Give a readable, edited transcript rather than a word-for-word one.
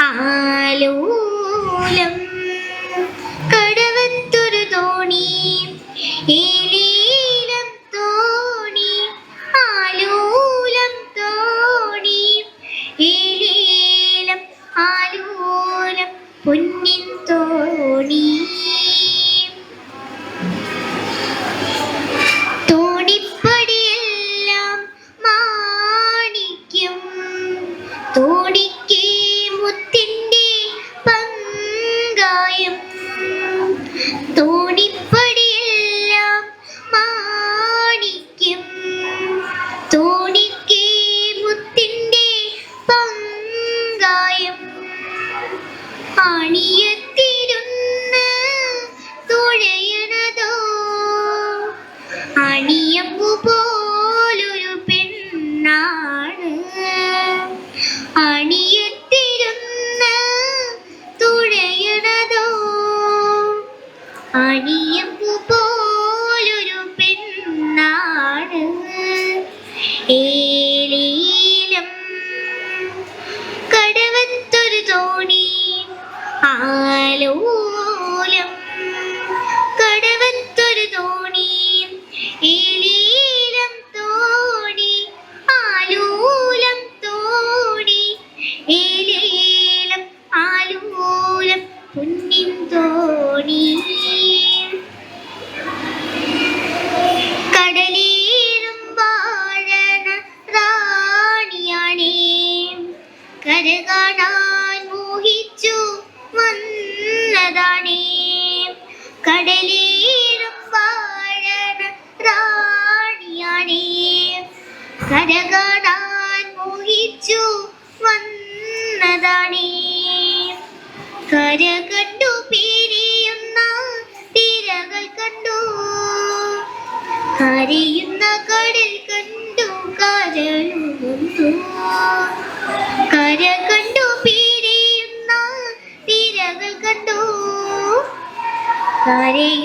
ആലോലം കടവത്തൊരു തോണി ഏലീലം തോണി ആലോലം തോണി ഏലീലം ആലോലം പൊന്നിൻ തോണി തോണിപ്പടിയെല്ലാം മാണിക്യം തോണിക്ക് മുത്തിൻ്റെ പങ്കായം തോണിപ്പടിയെല്ലാം മാണിക്യം തോണിക്ക് മുത്തിൻ്റെ പങ്കായം അണിയത്തിരുന്ന് തുഴയണതോ അണിയമ്പു പോലൊരു പെണ്ണാണ് അണിയത്തിരുന്ന് തുഴയണതോ അണിയമ്പു പോലൊരു പെണ്ണാണ് ഏലീലം കടവത്തൊരു തോണി ആലോലം കടവത്തൊരു തോണി ഏലീലം തോണി ആലോലം തോണി ഏലീലം ആലോലം പൊന്നിൻ തോണി കടലേറും വാഴണ റാണിയാണേ കര കാണാൻ മോഹിച്ചു വന്നതാണേ കടലേറും വാഴണ റാണിയാണേ കര കാണാൻ മോഹിച്ചു വന്നതാണേ കര കണ്ടു പിരിയുന്ന തിരകൾ കണ്ടു കരയുന്ന കടൽ കണ്ടു കരളുന്നു കര കണ്ടു പിരിയുന്ന തിരകൾ കണ്ടു കരയുന്ന